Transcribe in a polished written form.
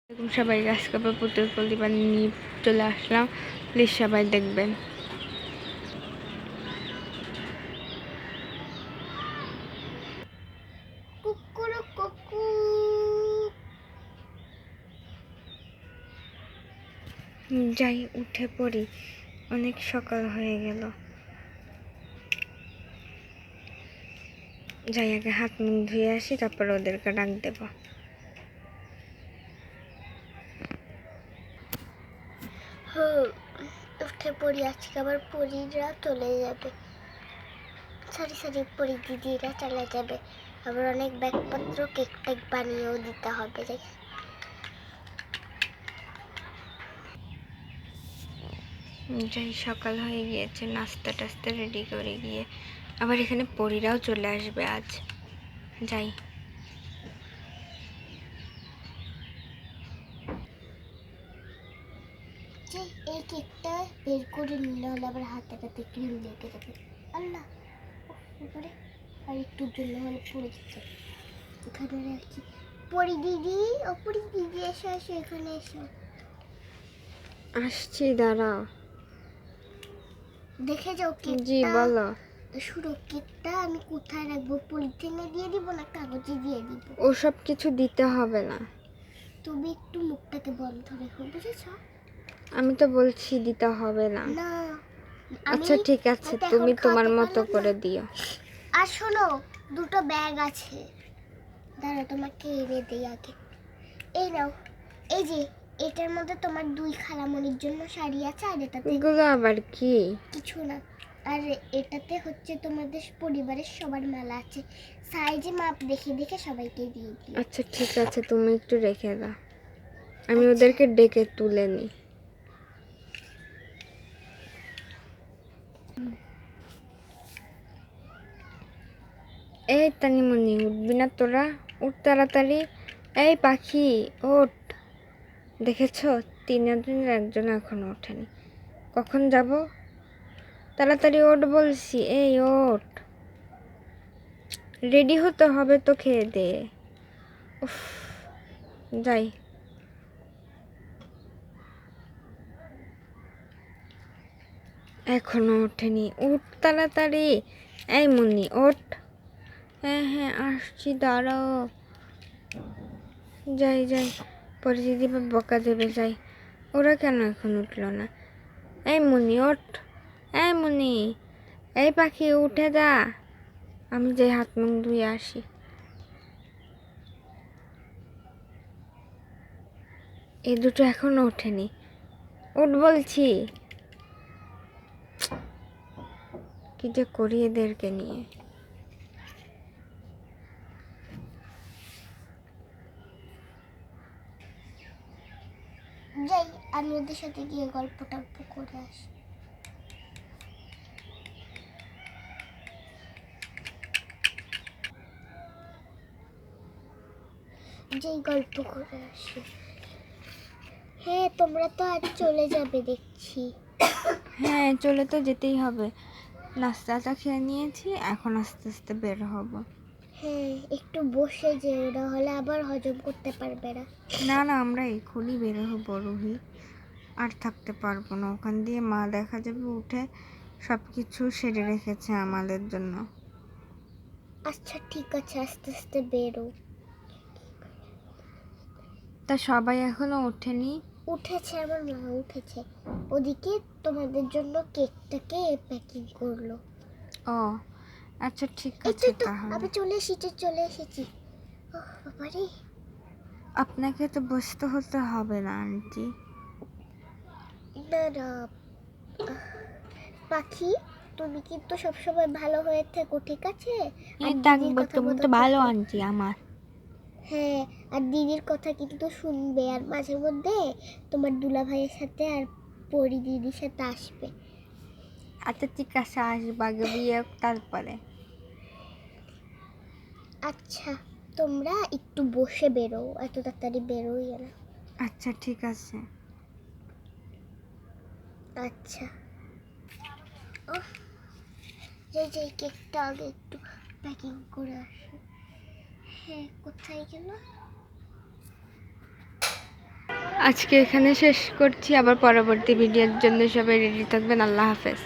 এরকম সবাই গাছ কাপড় পুতুল প্রতিবার নিয়ে চলে আসলাম, প্লিজ সবাই দেখবেন। যাই উঠে পড়ি, অনেক সকাল হয়ে গেল। যাই আগে হাত মুখ ধুয়ে আসি, তারপর ওদেরকে ডাক দেব। উঠে পড়ি, আজকে আবার পরীরা চলে যাবে, সারি সারি পরী দিদিরা চলে যাবে, আবার অনেক ব্যাগপত্র কেক টেক বানিয়েও দিতে হবে। যাই সকাল হয়ে গিয়েছে, নাস্তা টাস্তা রেডি করে গিয়ে আবার এখানে পরীরাও চলে আসবে আজ। যাই এই কেকটা বের করে নিলে হলে আবার হাতে ক্রিম লেগে যাবে। আল্লাহ, এবারে আর একটুর জন্য হলে পড়ে যাচ্ছে। এখানে রাখছি। পরি দিদি, ও পরি দিদি এসে আসো, এখানে এসো। আসছি, দাঁড়াও। দেখে যাও কেকটা। জি বলো। শুনো, কেকটা আমি কোথায় রাখবো? পলিথিনে দিয়ে দিব না কাগজে দিয়ে দিব? ওসব কিছু দিতে হবে না, তুমি একটু মুখটাকে বন্ধ রেখো, বুঝেছো? আমি তো বলছি দিতে হবে না। না, আচ্ছা ঠিক আছে, তুমি তোমার মতো করে দিও। আর শোনো, দুটো ব্যাগ আছে, দাঁড়া তোমাকে এনে দিই আগে। এই নাও, এই যে এটার মধ্যে তোমার দুই খালামণির জন্য শাড়ি আছে, আর এটাতে এগুলো আবার কি? কিছু না, আর এটাতে হচ্ছে তোমাদের পরিবারের সবার মালা আছে, সাইজে মাপ দেখে দেখে সবাইকে দিয়ে দিও। আচ্ছা ঠিক আছে, তুমি একটু রেখে দাও, আমি ওদেরকে ডেকে তুলে নিই। এই তানিমণি, উঠবি না তোরা? উঠ তাড়াতাড়ি। এই পাখি ওঠ। দেখেছ, তিনজনের একজন এখনো ওঠেনি। কখন যাব? তাড়াতাড়ি ওঠ বলছি, এই ওঠ। রেডি হতে হবে তো, খেয়ে দে। উফ, যাই। এখনো ওঠেনি, উঠ তাড়াতাড়ি। এই মুন্নি ওঠ। হ্যাঁ হ্যাঁ আসছি, দাঁড়াও। যাই যাই, পরে দিদি বকা দেবে। যাই, ওরা কেন এখন উঠলো না? এই মুন্নি ওঠ, এই মুন্নি, এই পাখি উঠে যা। আমি যাই হাত মুখ ধুয়ে আসি। এই দুটো এখনো ওঠেনি, উঠ বলছি। কি যে করি এদেরকে নিয়ে। যাই, আমি ওদের সাথে গিয়ে গল্প টল্প করে আসি। যেই গল্প করে আসি। হ্যাঁ, তোমরা তো আজ চলে যাবে দেখছি। হ্যাঁ, চলে তো যেতেই হবে। নাস্তাটা খেয়ে নিয়েছি, এখন আস্তে আস্তে বের হব। হ্যাঁ, একটু বসে যেও, না হলে আবার হজম করতে পারবে না। না না, আমরা এখনই বের হবো রুহি, আর থাকতে পারবো না। ওখান দিয়ে মা দেখা যাবে উঠে সব কিছু সেরে রেখেছে আমাদের জন্য। আচ্ছা ঠিক আছে, আস্তে আস্তে বেরো। তা সবাই এখনো ওঠেনি? উঠেছে, আমার মা উঠেছে, ওদিকে তোমাদের জন্য কেকটাকে প্যাকিং করলো। ও আচ্ছা ঠিক এই আছে, তো তাহলে আমি চলে এসেছি। ওহ বাবারে, আপনাকে তো বসতে হতে হবে না আন্টি। না না, পাখি, তুমি কিন্তু সবসময় ভালো হয়ে থেকো, ঠিক আছে? আর দিদির কথা মতো ভালো থেকো। আন্টি আমার। হ্যাঁ, আর দিদির কথা কিন্তু শুনবে, আর মাঝে মধ্যে তোমার দুলা ভাইয়ের সাথে আর পরি দিদির সাথে আসবে। আচ্ছা ঠিক আছে, আসবো, আগে বিয়ে হোক তারপরে। আচ্ছা, তোমরা একটু বসে বেরো, এত তাড়াতাড়ি বেরোই না। আচ্ছা ঠিক আছে। আচ্ছা, ও যে কেকটা আগে একটু প্যাকিং করে আসি। হ্যাঁ, কোথায় গেল? আজকে এখানে শেষ করছি, আবার পরবর্তী ভিডিওর জন্য সবাই রেডি থাকবেন। আল্লাহ হাফেজ।